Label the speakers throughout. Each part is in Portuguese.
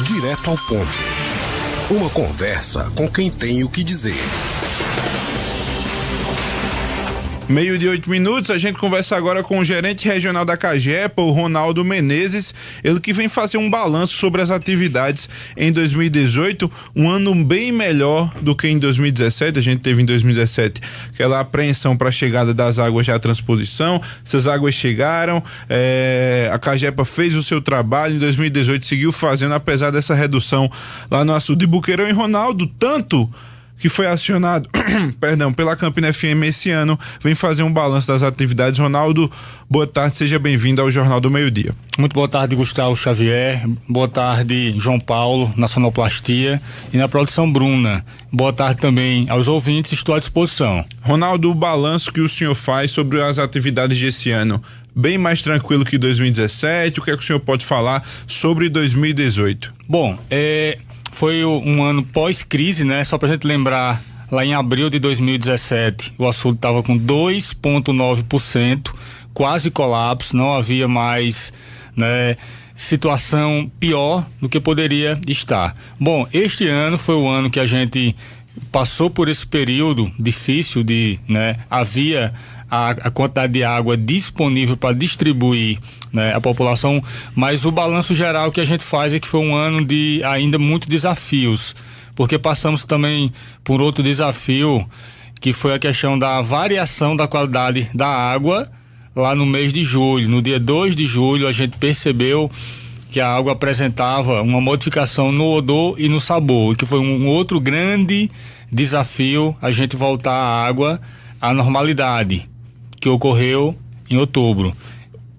Speaker 1: Direto ao ponto. Uma conversa com quem tem o que dizer.
Speaker 2: 12:08, a gente conversa agora com o gerente regional da Cagepa, o Ronaldo Menezes, ele que vem fazer um balanço sobre as atividades em 2018, um ano bem melhor do que em 2017. A gente teve em 2017 aquela apreensão para a chegada das águas já à transposição, essas águas chegaram, a Cagepa fez o seu trabalho, em 2018 seguiu fazendo, apesar dessa redução lá no açude de Boqueirão. E Ronaldo, tanto que foi acionado pela Campina FM esse ano, vem fazer um balanço das atividades. Ronaldo, boa tarde, seja bem-vindo ao Jornal do Meio-Dia.
Speaker 3: Muito boa tarde, Gustavo Xavier. Boa tarde, João Paulo, na sonoplastia, e na produção Bruna. Boa tarde também aos ouvintes, estou à disposição.
Speaker 2: Ronaldo, o balanço que o senhor faz sobre as atividades desse ano, bem mais tranquilo que 2017, o que é que o senhor pode falar sobre 2018?
Speaker 3: Bom, foi um ano pós-crise, né? Só pra gente lembrar, lá em abril de 2017, o açude estava com 2,9%, quase colapso, não havia mais, né, situação pior do que poderia estar. Bom, este ano foi o ano que a gente passou por esse período difícil havia a quantidade de água disponível para distribuir, né, a população, mas o balanço geral que a gente faz é que foi um ano de ainda muitos desafios, porque passamos também por outro desafio, que foi a questão da variação da qualidade da água lá no mês de julho. No dia 2 de julho a gente percebeu que a água apresentava uma modificação no odor e no sabor, que foi um outro grande desafio, a gente voltar a água à normalidade, que ocorreu em outubro.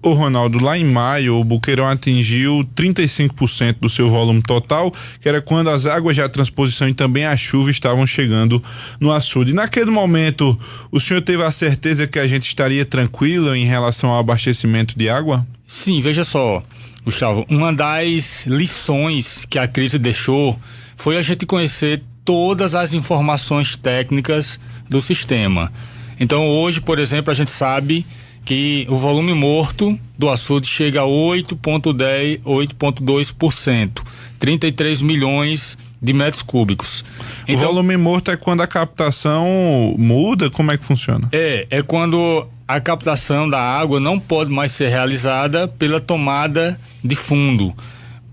Speaker 2: Ô Ronaldo, lá em maio o Boqueirão atingiu 35% do seu volume total, que era quando as águas de transposição e também a chuva estavam chegando no açude. Naquele momento, o senhor teve a certeza que a gente estaria tranquilo em relação ao abastecimento de água?
Speaker 3: Sim, veja só, Gustavo, uma das lições que a crise deixou foi a gente conhecer todas as informações técnicas do sistema. Então hoje, por exemplo, a gente sabe que o volume morto do açude chega a 8,2%, 33 milhões de metros cúbicos.
Speaker 2: Então, o volume morto é quando a captação muda? Como é que funciona?
Speaker 3: É quando a captação da água não pode mais ser realizada pela tomada de fundo,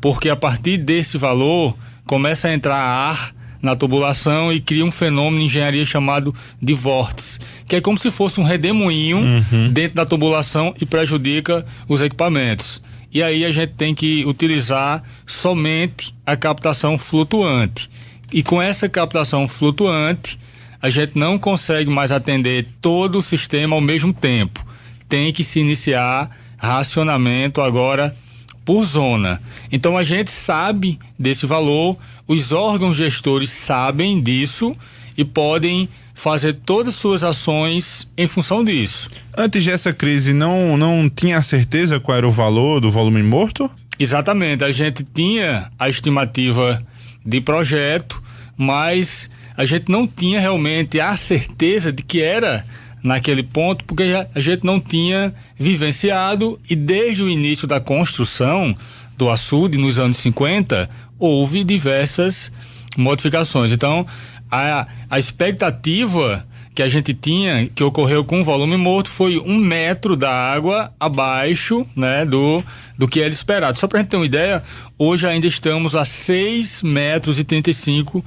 Speaker 3: porque a partir desse valor começa a entrar ar na tubulação e cria um fenômeno de engenharia chamado de vórtice, que é como se fosse um redemoinho dentro da tubulação e prejudica os equipamentos. E aí a gente tem que utilizar somente a captação flutuante. E com essa captação flutuante, a gente não consegue mais atender todo o sistema ao mesmo tempo. Tem que se iniciar racionamento agora por zona. Então a gente sabe desse valor, os órgãos gestores sabem disso e podem fazer todas as suas ações em função disso.
Speaker 2: Antes dessa crise não tinha certeza qual era o valor do volume morto?
Speaker 3: Exatamente, a gente tinha a estimativa de projeto, mas a gente não tinha realmente a certeza de que era naquele ponto, porque a gente não tinha vivenciado, e desde o início da construção do açude, nos anos 50, houve diversas modificações. Então, a expectativa que a gente tinha, que ocorreu com o volume morto, foi 1 metro da água abaixo, né, do que era esperado. Só para a gente ter uma ideia, hoje ainda estamos a 6,35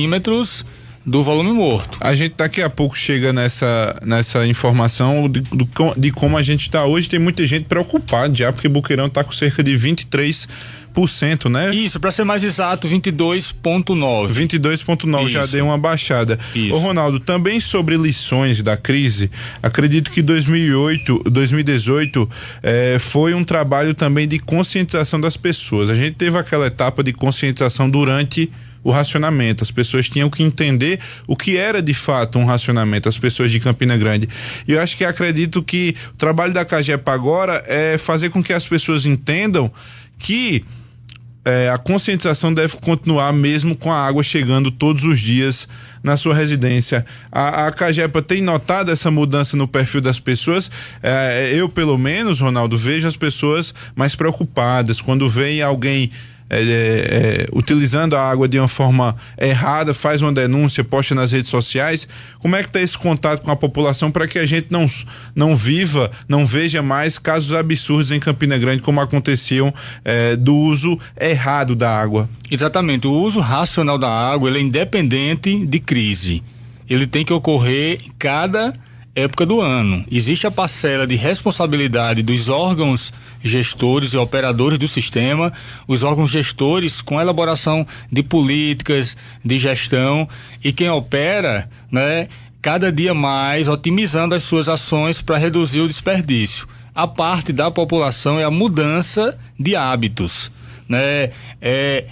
Speaker 3: metros do volume morto.
Speaker 2: A gente daqui a pouco chega nessa informação de como a gente está hoje. Tem muita gente preocupada já, porque Boqueirão está com cerca de 23%, né?
Speaker 3: Isso, para ser mais exato, 22,9%.
Speaker 2: 22,9% já deu uma baixada.
Speaker 3: Isso.
Speaker 2: Ô Ronaldo, também sobre lições da crise, acredito que 2018 foi um trabalho também de conscientização das pessoas. A gente teve aquela etapa de conscientização durante o racionamento. As pessoas tinham que entender o que era de fato um racionamento, as pessoas de Campina Grande. E eu acredito que o trabalho da Cagepa agora é fazer com que as pessoas entendam que a conscientização deve continuar mesmo com a água chegando todos os dias na sua residência. A Cagepa tem notado essa mudança no perfil das pessoas. Eu, pelo menos, Ronaldo, vejo as pessoas mais preocupadas. Quando vem alguém utilizando a água de uma forma errada, faz uma denúncia, posta nas redes sociais. Como é que está esse contato com a população para que a gente não veja mais casos absurdos em Campina Grande, como aconteciam do uso errado da água?
Speaker 3: Exatamente, o uso racional da água ele é independente de crise. Ele tem que ocorrer em cada época do ano. Existe a parcela de responsabilidade dos órgãos gestores e operadores do sistema, os órgãos gestores com a elaboração de políticas de gestão, e quem opera, né, cada dia mais otimizando as suas ações para reduzir o desperdício. A parte da população é a mudança de hábitos, né?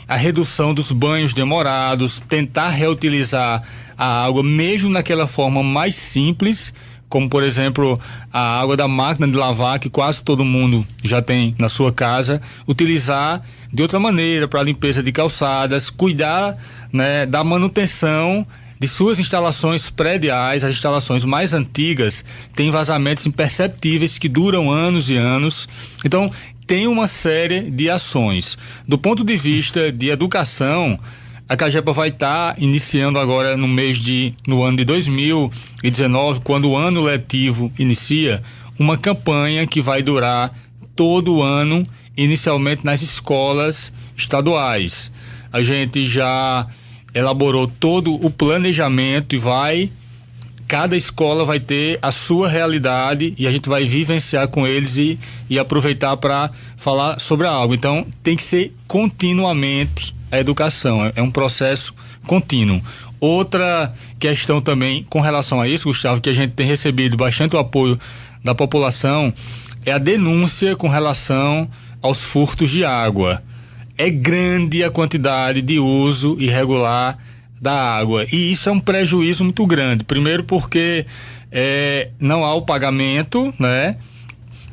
Speaker 3: A redução dos banhos demorados, tentar reutilizar a água mesmo naquela forma mais simples, como por exemplo a água da máquina de lavar, que quase todo mundo já tem na sua casa, utilizar de outra maneira para limpeza de calçadas, cuidar, né, da manutenção de suas instalações prediais. As instalações mais antigas têm vazamentos imperceptíveis que duram anos e anos. Então tem uma série de ações. Do ponto de vista de educação, a CAGEPA vai estar iniciando agora no ano de 2019, quando o ano letivo inicia, uma campanha que vai durar todo o ano, inicialmente nas escolas estaduais. A gente já elaborou todo o planejamento e cada escola vai ter a sua realidade e a gente vai vivenciar com eles e aproveitar para falar sobre a água. Então tem que ser continuamente a educação, é um processo contínuo. Outra questão também com relação a isso, Gustavo, que a gente tem recebido bastante o apoio da população, é a denúncia com relação aos furtos de água. É grande a quantidade de uso irregular da água, e isso é um prejuízo muito grande. Primeiro porque não há o pagamento, né,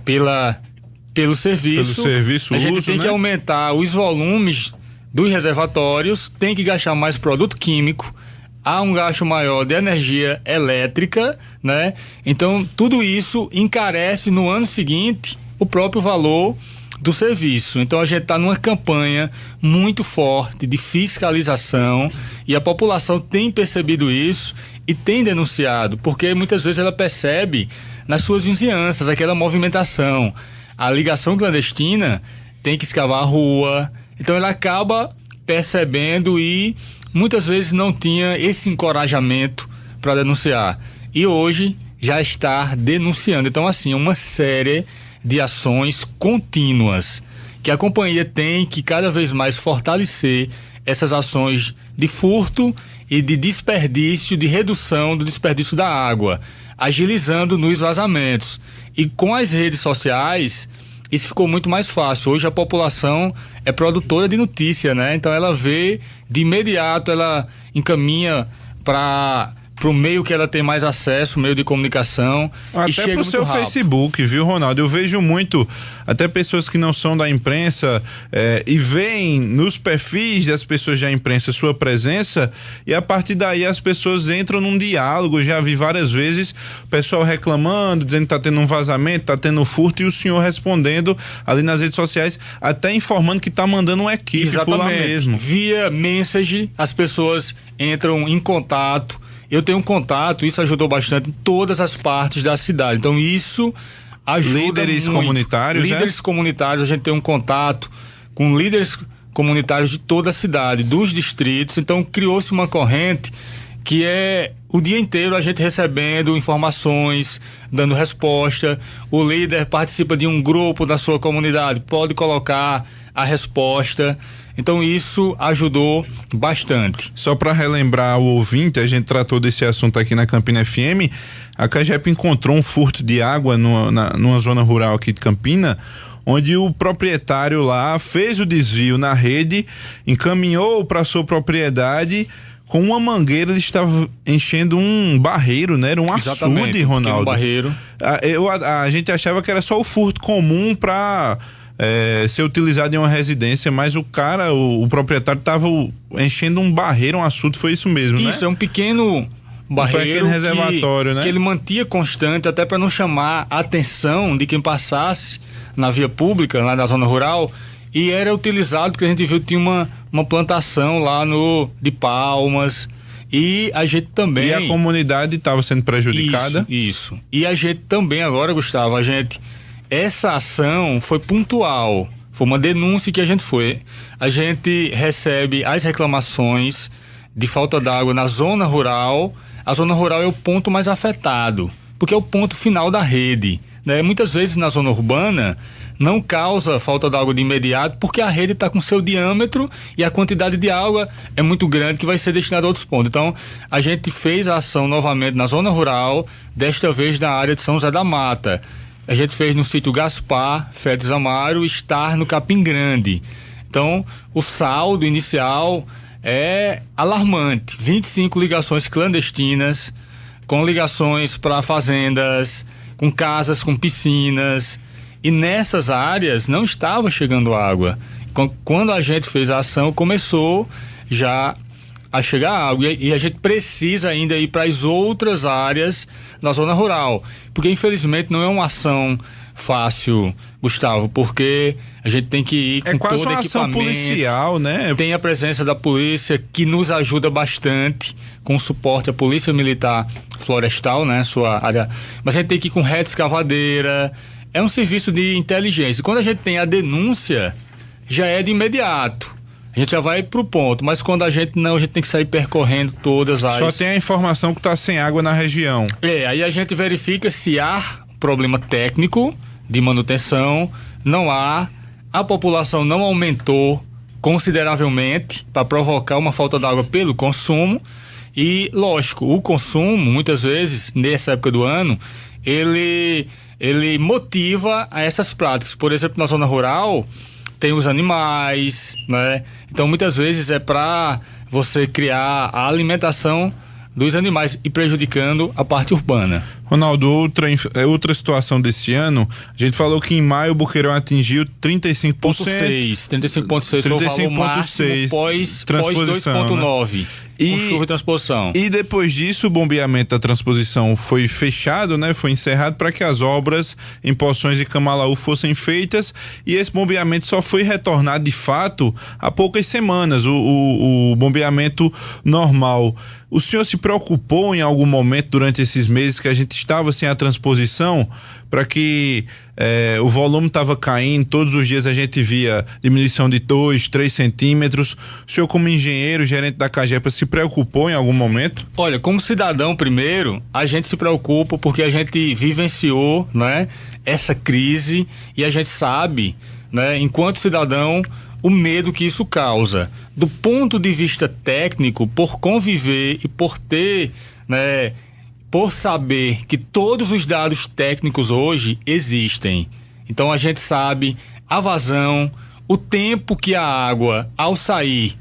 Speaker 3: pelo serviço. A gente tem que aumentar os volumes dos reservatórios, tem que gastar mais produto químico, há um gasto maior de energia elétrica, né? Então tudo isso encarece no ano seguinte o próprio valor do serviço. Então a gente está numa campanha muito forte de fiscalização e a população tem percebido isso e tem denunciado, porque muitas vezes ela percebe nas suas vizinhanças aquela movimentação. A ligação clandestina tem que escavar a rua, então ela acaba percebendo e muitas vezes não tinha esse encorajamento para denunciar. E hoje já está denunciando. Então, assim, uma série de ações contínuas que a companhia tem que cada vez mais fortalecer essas ações de furto e de desperdício, de redução do desperdício da água, agilizando nos vazamentos. E com as redes sociais, isso ficou muito mais fácil. Hoje a população é produtora de notícia, né? Então ela vê de imediato, ela encaminha para o meio que ela tem mais acesso, meio de comunicação.
Speaker 2: Até pro seu Facebook, viu, Ronaldo? Eu vejo muito, até pessoas que não são da imprensa e veem nos perfis das pessoas da imprensa sua presença, e a partir daí as pessoas entram num diálogo. Já vi várias vezes o pessoal reclamando, dizendo que tá tendo um vazamento, tá tendo furto, e o senhor respondendo ali nas redes sociais, até informando que tá mandando uma equipe. Exatamente. Por lá mesmo.
Speaker 3: Via message, as pessoas entram em contato. Eu tenho um contato, isso ajudou bastante em todas as partes da cidade. Então isso ajuda
Speaker 2: líderes
Speaker 3: muito.
Speaker 2: Comunitários,
Speaker 3: líderes comunitários, a gente tem um contato com líderes comunitários de toda a cidade, dos distritos. Então criou-se uma corrente que é o dia inteiro a gente recebendo informações, dando resposta. O líder participa de um grupo da sua comunidade, pode colocar a resposta. Então isso ajudou bastante.
Speaker 2: Só para relembrar o ouvinte, a gente tratou desse assunto aqui na Campina FM. A CAGEPA encontrou um furto de água numa zona rural aqui de Campina, onde o proprietário lá fez o desvio na rede, encaminhou para sua propriedade. Com uma mangueira ele estava enchendo um barreiro, né? Era um açude, Ronaldo.
Speaker 3: Um barreiro.
Speaker 2: A gente achava que era só o furto comum para ser utilizado em uma residência, mas o proprietário estava enchendo um barreiro, um açude, foi isso mesmo, né?
Speaker 3: Isso, é um pequeno barreiro,
Speaker 2: reservatório, né?
Speaker 3: Que ele mantinha constante, até para não chamar a atenção de quem passasse na via pública, lá na zona rural, e era utilizado porque a gente viu que tinha uma plantação lá de palmas, e a gente também...
Speaker 2: E a comunidade estava sendo prejudicada?
Speaker 3: Isso. E a gente também agora, Gustavo, essa ação foi pontual, foi uma denúncia que a gente recebe as reclamações de falta d'água na zona rural. A zona rural é o ponto mais afetado, porque é o ponto final da rede, né? Muitas vezes na zona urbana não causa falta d'água de imediato, porque a rede está com seu diâmetro e a quantidade de água é muito grande que vai ser destinada a outros pontos. Então, a gente fez a ação novamente na zona rural, desta vez na área de São José da Mata. A gente fez no sítio Gaspar, Fedes Amaro, estar no Capim Grande. Então, o saldo inicial é alarmante. 25 ligações clandestinas, com ligações para fazendas, com casas, com piscinas. E nessas áreas não estava chegando água. Quando a gente fez a ação, começou já a chegar água. E a gente precisa ainda ir para as outras áreas na zona rural. Porque, infelizmente, não é uma ação fácil, Gustavo, porque a gente tem que ir com todo o equipamento. É quase uma ação policial, né? Tem a presença da polícia, que nos ajuda bastante com o suporte à Polícia Militar Florestal, né? Sua área. Mas a gente tem que ir com rede escavadeira. É um serviço de inteligência. Quando a gente tem a denúncia, já é de imediato. A gente já vai pro ponto. Mas quando a gente tem que sair percorrendo todas as...
Speaker 2: Só tem a informação que tá sem água na região.
Speaker 3: Aí a gente verifica se há problema técnico de manutenção, não há, a população não aumentou consideravelmente para provocar uma falta d'água pelo consumo. E, lógico, o consumo, muitas vezes, nessa época do ano, ele motiva a essas práticas. Por exemplo, na zona rural tem os animais, né? Então muitas vezes é para você criar a alimentação dos animais e prejudicando a parte urbana.
Speaker 2: Ronaldo, outra situação desse ano, a gente falou que em maio o Boqueirão atingiu 35%.
Speaker 3: 35,6 foi o valor máximo pós 2,9. Né? Com chuva e transposição.
Speaker 2: E depois disso, o bombeamento da transposição foi fechado, né? Foi encerrado para que as obras em Poções e Camalaú fossem feitas, e esse bombeamento só foi retornado de fato há poucas semanas, o bombeamento normal. O senhor se preocupou em algum momento durante esses meses que a gente estava sem a transposição, para que o volume estava caindo, todos os dias a gente via diminuição de 2, 3 centímetros. O senhor, como engenheiro, gerente da Cagepa, se preocupou em algum momento?
Speaker 3: Olha, como cidadão primeiro, a gente se preocupa porque a gente vivenciou, né, essa crise, e a gente sabe, né, enquanto cidadão, o medo que isso causa. Do ponto de vista técnico, por conviver e por ter, né, por saber que todos os dados técnicos hoje existem. Então a gente sabe a vazão, o tempo que a água, ao sair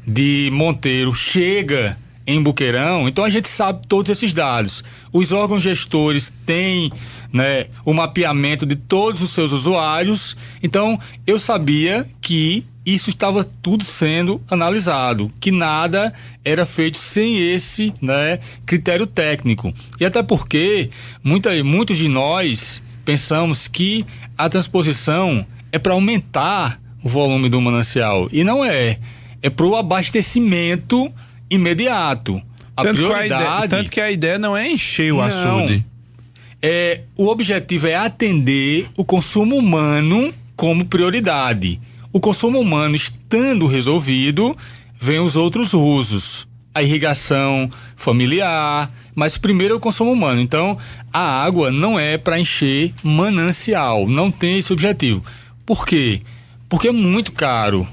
Speaker 3: de Monteiro, chega em Boqueirão. Então a gente sabe todos esses dados. Os órgãos gestores têm, né, o mapeamento de todos os seus usuários. Então eu sabia que isso estava tudo sendo analisado, que nada era feito sem esse, né, critério técnico. E até porque muitos de nós pensamos que a transposição é para aumentar o volume do manancial, e não é. É para o abastecimento imediato.
Speaker 2: Tanto que a ideia não é encher o açude.
Speaker 3: O objetivo é atender o consumo humano como prioridade. O consumo humano estando resolvido, vem os outros usos. A irrigação familiar, mas primeiro é o consumo humano. Então, a água não é para encher manancial, não tem esse objetivo. Por quê? Porque é muito caro.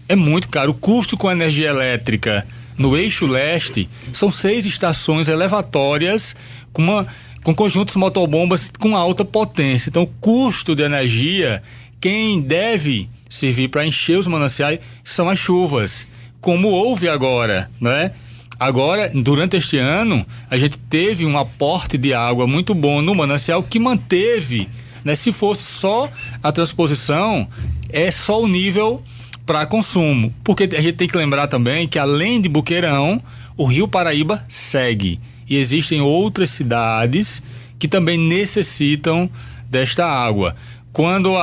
Speaker 3: É muito caro. O custo com a energia elétrica no eixo leste são 6 estações elevatórias com conjuntos motobombas com alta potência. Então, o custo de energia, quem deve servir para encher os mananciais são as chuvas, como houve agora, né? Agora, durante este ano, a gente teve um aporte de água muito bom no manancial que manteve, né? Se fosse só a transposição, é só o nível para consumo, porque a gente tem que lembrar também que além de Boqueirão, o Rio Paraíba segue, e existem outras cidades que também necessitam desta água. quando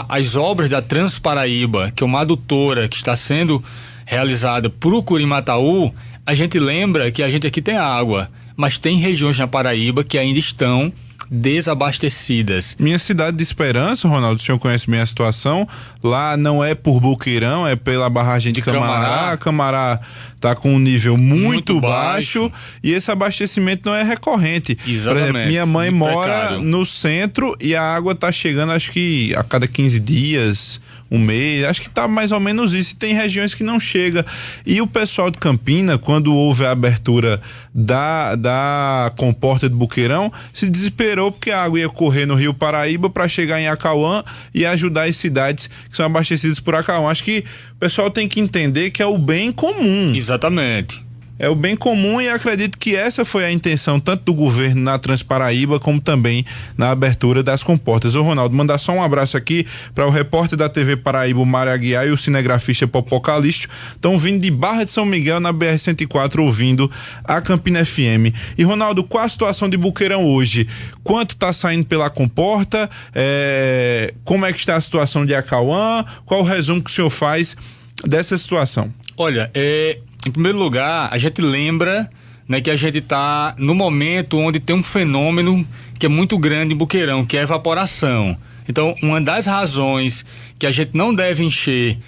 Speaker 3: as obras da Transparaíba, que é uma adutora que está sendo realizada por Ucurimataú, a gente lembra que a gente aqui tem água, mas tem regiões na Paraíba que ainda estão desabastecidas.
Speaker 2: Minha cidade de Esperança, Ronaldo, o senhor conhece bem a situação, lá não é por Boqueirão, é pela barragem de Camará. Camará está com um nível muito baixo e esse abastecimento não é recorrente.
Speaker 3: Exatamente.
Speaker 2: Por exemplo, minha mãe mora
Speaker 3: precário.
Speaker 2: no centro e a água está chegando acho que a cada 15 dias, um mês, acho que tá mais ou menos isso, e tem regiões que não chega. E o pessoal de Campina, quando houve a abertura da comporta de Boqueirão, se desesperou porque a água ia correr no Rio Paraíba para chegar em Acauã e ajudar as cidades que são abastecidas por Acauã. Acho que o pessoal tem que entender que é o bem comum.
Speaker 3: Exatamente.
Speaker 2: É o bem comum e acredito que essa foi a intenção tanto do governo na Transparaíba como também na abertura das comportas. Ô Ronaldo, mandar só um abraço aqui para o repórter da TV Paraíba, o Mário Aguiar, e o cinegrafista Popó Calixto, estão vindo de Barra de São Miguel na BR-104 ouvindo a Campina FM. E Ronaldo, qual a situação de Boqueirão hoje? Quanto está saindo pela comporta? Como é que está a situação de Acauã? Qual o resumo que o senhor faz dessa situação?
Speaker 3: Olha, em primeiro lugar, a gente lembra, né, que a gente está no momento onde tem um fenômeno que é muito grande em Boqueirão, que é a evaporação. Então, uma das razões que a gente não deve encher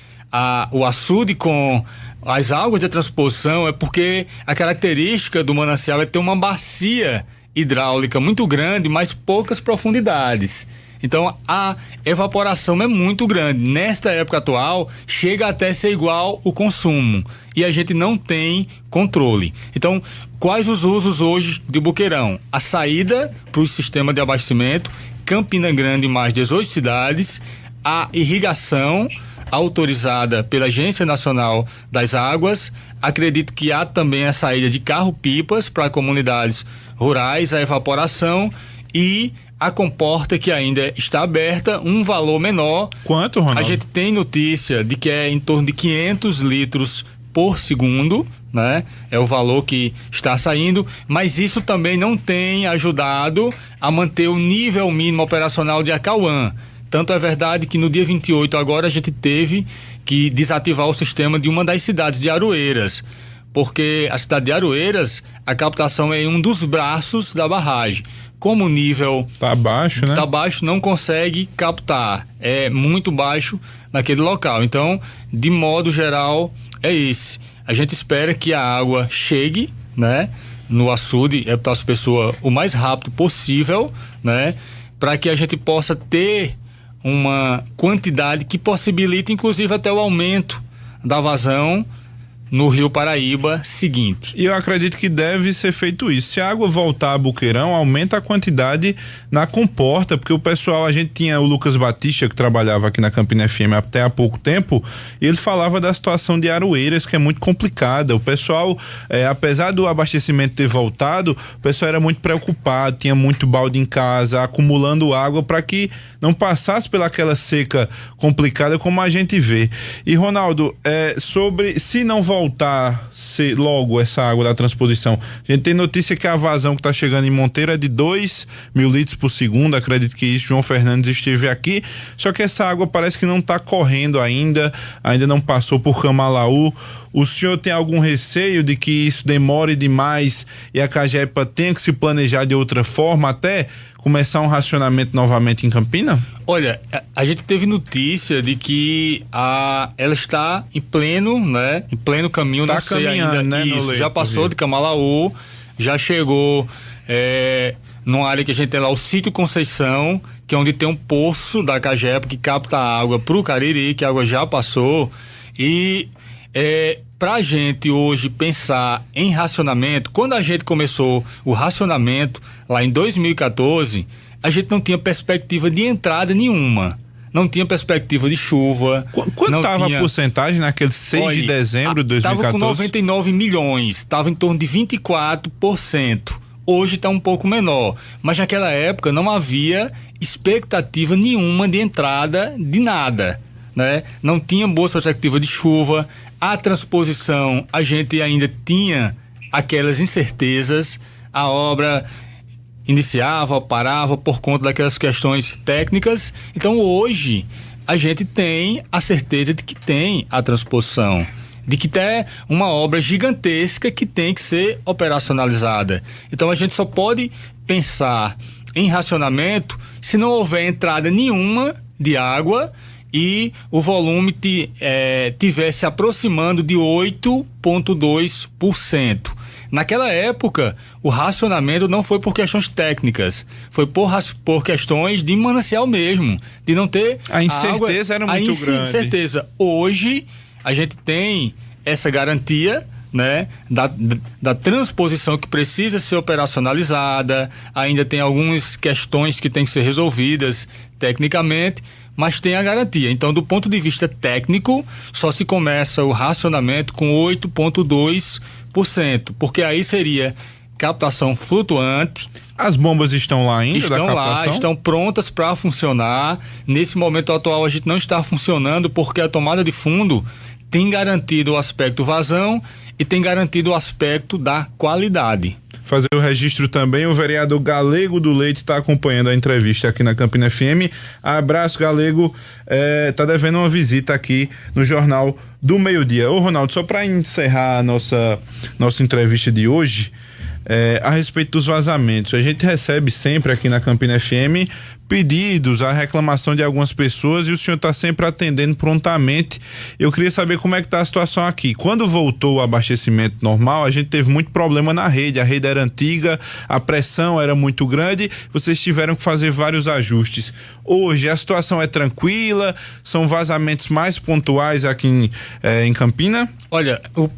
Speaker 3: o açude com as águas de transposição é porque a característica do manancial é ter uma bacia hidráulica muito grande, mas poucas profundidades. Então a evaporação é muito grande. Nesta época atual, chega até ser igual o consumo. E a gente não tem controle. Então, quais os usos hoje de Boqueirão? A saída para o sistema de abastecimento, Campina Grande mais 18 cidades, a irrigação autorizada pela Agência Nacional das Águas. Acredito que há também a saída de carro-pipas para comunidades rurais, a evaporação e a comporta que ainda está aberta, um valor menor.
Speaker 2: Quanto, Ronaldo?
Speaker 3: A gente tem notícia de que é em torno de 500 litros por segundo, né? É o valor que está saindo, mas isso também não tem ajudado a manter o nível mínimo operacional de Acauã. Tanto é verdade que no dia 28 agora a gente teve que desativar o sistema de uma das cidades de Aroeiras, porque a cidade de Aroeiras, a captação é em um dos braços da barragem. Como o nível
Speaker 2: tá baixo, né?
Speaker 3: Tá baixo, não consegue captar. É muito baixo naquele local. Então, de modo geral, é esse. A gente espera que a água chegue, né, no açude Epitácio Pessoa o mais rápido possível, né, para que a gente possa ter uma quantidade que possibilite, inclusive, até o aumento da vazão no Rio Paraíba seguinte.
Speaker 2: E eu acredito que deve ser feito isso. Se a água voltar a Boqueirão, aumenta a quantidade na comporta, porque o pessoal, a gente tinha o Lucas Batista, que trabalhava aqui na Campina FM até há pouco tempo, e ele falava da situação de Aroeiras, que é muito complicada. O pessoal, apesar do abastecimento ter voltado, o pessoal era muito preocupado, tinha muito balde em casa, acumulando água para que não passasse pelaquela seca complicada como a gente vê. E Ronaldo, sobre se não voltar logo essa água da transposição, a gente tem notícia que a vazão que está chegando em Monteiro é de 2.000 litros por segundo, acredito que isso, João Fernandes esteve aqui, só que essa água parece que não está correndo ainda não passou por Camalaú. O senhor tem algum receio de que isso demore demais e a Cagepa tenha que se planejar de outra forma até começar um racionamento novamente em Campina?
Speaker 3: Olha, a gente teve notícia de que ela está em pleno, né? Em pleno caminho,
Speaker 2: tá
Speaker 3: não sei ainda,
Speaker 2: né,
Speaker 3: isso, já passou de Camalaú, já chegou numa área que a gente tem lá, o Sítio Conceição, que é onde tem um poço da Cagepa que capta a água pro Cariri, que a água já passou. E pra gente hoje pensar em racionamento, quando a gente começou o racionamento lá em 2014, a gente não tinha perspectiva de entrada nenhuma. Não tinha perspectiva de chuva.
Speaker 2: Quanto estava a porcentagem naquele 6 de dezembro de 2014?
Speaker 3: Estava com 99 milhões, estava em torno de 24%. Hoje está um pouco menor, mas naquela época não havia expectativa nenhuma de entrada de nada, né? Não tinha boa perspectiva de chuva. A transposição, a gente ainda tinha aquelas incertezas, a obra iniciava, parava por conta daquelas questões técnicas. Então hoje a gente tem a certeza de que tem a transposição, de que tem uma obra gigantesca que tem que ser operacionalizada. Então a gente só pode pensar em racionamento se não houver entrada nenhuma de água e o volume tivesse aproximando de 8,2%. Naquela época, o racionamento não foi por questões técnicas, foi por questões de manancial mesmo, de não ter
Speaker 2: a incerteza era muito grande.
Speaker 3: Incerteza. Hoje, a gente tem essa garantia, né, da transposição que precisa ser operacionalizada. Ainda tem algumas questões que têm que ser resolvidas tecnicamente, mas tem a garantia. Então, do ponto de vista técnico, só se começa o racionamento com 8,2%, porque aí seria captação flutuante.
Speaker 2: As bombas estão lá ainda?
Speaker 3: Estão lá, estão prontas para funcionar. Nesse momento atual, a gente não está funcionando porque a tomada de fundo tem garantido o aspecto vazão e tem garantido o aspecto da qualidade.
Speaker 2: Fazer o registro também, o vereador Galego do Leite está acompanhando a entrevista aqui na Campina FM. Abraço, Galego, tá devendo uma visita aqui no Jornal do Meio-Dia. Ô, Ronaldo, só para encerrar a nossa entrevista de hoje, a respeito dos vazamentos, a gente recebe sempre aqui na Campina FM pedidos, a reclamação de algumas pessoas, e o senhor está sempre atendendo prontamente. Eu queria saber como é que está a situação aqui. Quando voltou o abastecimento normal, a gente teve muito problema na rede, a rede era antiga, a pressão era muito grande, vocês tiveram que fazer vários ajustes. Hoje a situação é tranquila, são vazamentos mais pontuais aqui em Campina?
Speaker 3: Olha, o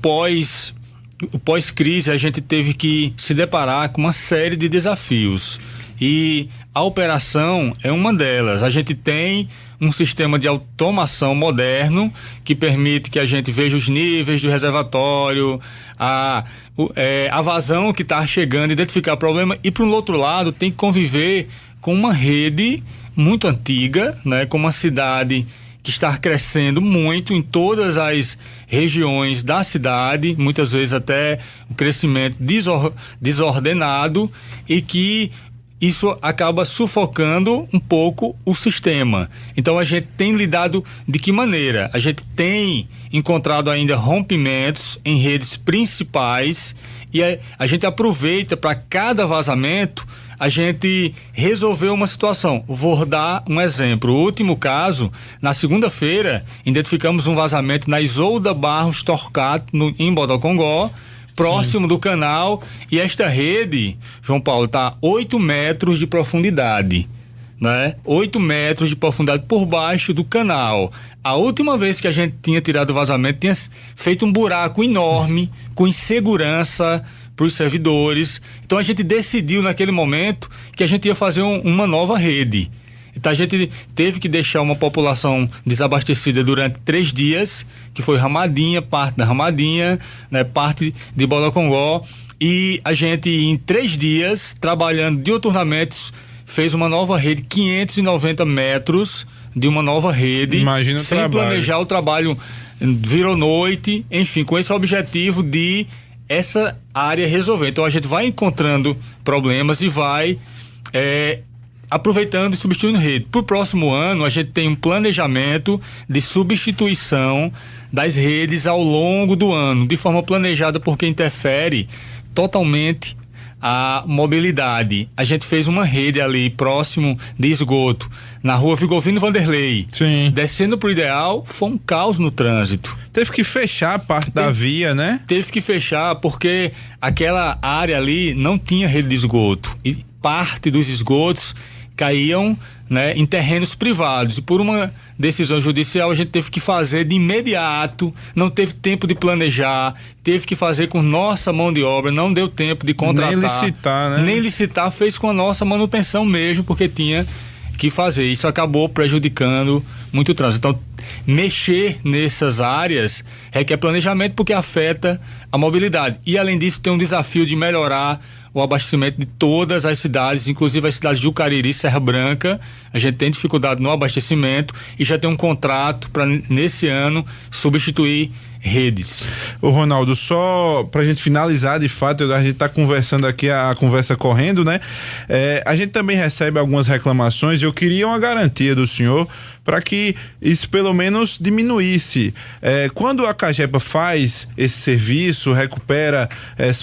Speaker 3: pós-crise a gente teve que se deparar com uma série de desafios e a operação é uma delas. A gente tem um sistema de automação moderno que permite que a gente veja os níveis do reservatório, a vazão que está chegando, identificar o problema, e por outro lado tem que conviver com uma rede muito antiga, né, com uma cidade que está crescendo muito em todas as regiões da cidade, muitas vezes até um crescimento desordenado, e que isso acaba sufocando um pouco o sistema. Então a gente tem lidado de que maneira? A gente tem encontrado ainda rompimentos em redes principais e a gente aproveita para cada vazamento a gente resolveu uma situação. Vou dar um exemplo. O último caso, na segunda-feira, identificamos um vazamento na Isolda Barros Torquato, em Bodocongó, próximo do canal, e esta rede, João Paulo, está 8 metros de profundidade, né? 8 metros de profundidade por baixo do canal. A última vez que a gente tinha tirado o vazamento, tinha feito um buraco enorme, com insegurança para os servidores. Então a gente decidiu naquele momento que a gente ia fazer uma nova rede. Então a gente teve que deixar uma população desabastecida durante 3 dias, que foi Ramadinha, parte da Ramadinha, né, parte de Bodocongó, e a gente em 3 dias, trabalhando diuturnamente, fez uma nova rede, 590 metros de uma nova rede.
Speaker 2: Imagina o
Speaker 3: sem
Speaker 2: trabalho.
Speaker 3: Planejar o trabalho, virou noite, enfim, com esse objetivo de essa área resolver. Então a gente vai encontrando problemas e vai aproveitando e substituindo rede. Para o próximo ano, a gente tem um planejamento de substituição das redes ao longo do ano, de forma planejada, porque interfere totalmente a mobilidade. A gente fez uma rede ali próximo de esgoto, na rua Vigovino Vanderlei.
Speaker 2: Sim.
Speaker 3: Descendo pro Ideal, foi um caos no trânsito.
Speaker 2: Teve que fechar a parte da via, né?
Speaker 3: Teve que fechar porque aquela área ali não tinha rede de esgoto e parte dos esgotos caíam, né, em terrenos privados, e por uma decisão judicial a gente teve que fazer de imediato, não teve tempo de planejar, teve que fazer com nossa mão de obra, não deu tempo de contratar.
Speaker 2: Nem licitar, né?
Speaker 3: Nem licitar, fez com a nossa manutenção mesmo, porque tinha que fazer. Isso acabou prejudicando muito o trânsito. Então, mexer nessas áreas requer planejamento, porque afeta a mobilidade. E além disso, tem um desafio de melhorar o abastecimento de todas as cidades, inclusive as cidades de Ucariri, Serra Branca. A gente tem dificuldade no abastecimento e já tem um contrato para, nesse ano, substituir redes.
Speaker 2: Ô Ronaldo, só pra gente finalizar, de fato, a gente tá conversando aqui, a conversa correndo, né? A gente também recebe algumas reclamações e eu queria uma garantia do senhor para que isso pelo menos diminuísse. Quando a Cagepa faz esse serviço, recupera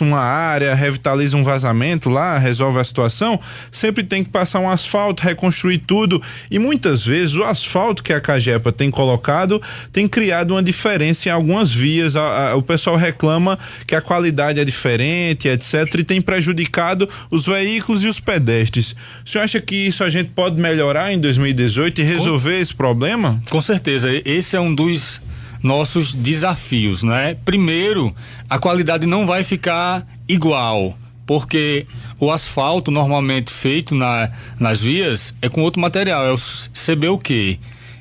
Speaker 2: uma área, revitaliza um vazamento lá, resolve a situação, sempre tem que passar um asfalto, reconstruir tudo, e muitas vezes o asfalto que a Cagepa tem colocado tem criado uma diferença em algumas vias. O pessoal reclama que a qualidade é diferente, etc, e tem prejudicado os veículos e os pedestres. O senhor acha que isso a gente pode melhorar em 2018 e resolver esse problema?
Speaker 3: Com certeza, esse é um dos nossos desafios, né? Primeiro, a qualidade não vai ficar igual, porque o asfalto normalmente feito nas vias é com outro material, é o CBUQ,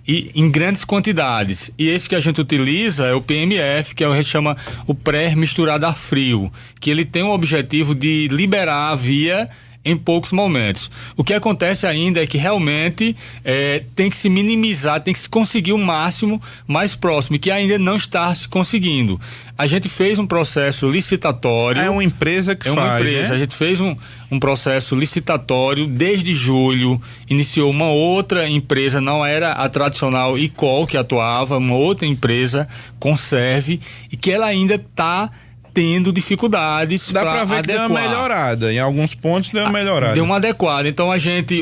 Speaker 3: e em grandes quantidades. E esse que a gente utiliza é o PMF, que a gente chama o pré-misturado a frio, que ele tem o objetivo de liberar a via em poucos momentos. O que acontece ainda é que realmente tem que se minimizar, tem que se conseguir o máximo mais próximo, que ainda não está se conseguindo. A gente fez um processo licitatório.
Speaker 2: É uma empresa que faz,
Speaker 3: uma empresa, né? A gente fez um processo licitatório desde julho, iniciou uma outra empresa, não era a tradicional ICOL que atuava, uma outra empresa, Conserve, e que ela ainda está tendo dificuldades.
Speaker 2: Dá pra ver que deu uma melhorada, em alguns pontos deu uma melhorada.
Speaker 3: Deu uma adequada, então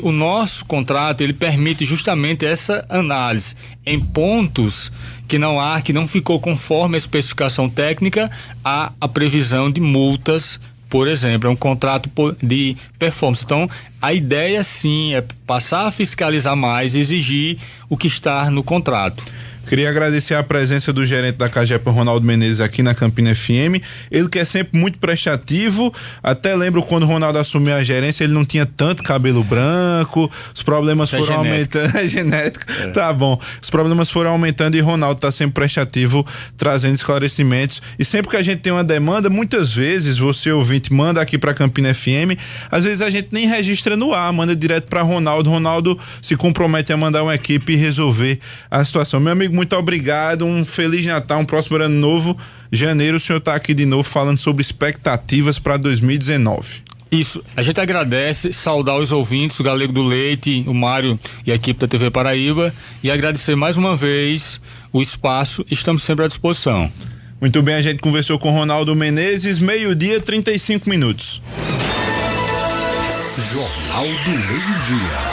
Speaker 3: o nosso contrato, ele permite justamente essa análise. Em pontos que não ficou conforme a especificação técnica, há a previsão de multas, por exemplo, é um contrato de performance. Então, a ideia sim é passar a fiscalizar mais, exigir o que está no contrato.
Speaker 2: Queria agradecer a presença do gerente da Cagepa, Ronaldo Menezes, aqui na Campina FM. Ele que é sempre muito prestativo. Até lembro quando o Ronaldo assumiu a gerência, ele não tinha tanto cabelo branco. Os problemas foram aumentando. É genético. Tá bom. Os problemas foram aumentando e Ronaldo tá sempre prestativo, trazendo esclarecimentos. E sempre que a gente tem uma demanda, muitas vezes você, ouvinte, manda aqui pra Campina FM. Às vezes a gente nem registra no ar, manda direto pra Ronaldo. Ronaldo se compromete a mandar uma equipe e resolver a situação. Meu amigo, muito obrigado, um Feliz Natal, um próximo ano novo. Janeiro, o senhor está aqui de novo falando sobre expectativas para 2019.
Speaker 3: Isso, a gente agradece, saudar os ouvintes, o Galego do Leite, o Mário e a equipe da TV Paraíba, e agradecer mais uma vez o espaço, estamos sempre à disposição.
Speaker 2: Muito bem, a gente conversou com Ronaldo Menezes, 12h, 35 minutos.
Speaker 1: Jornal do Meio-Dia.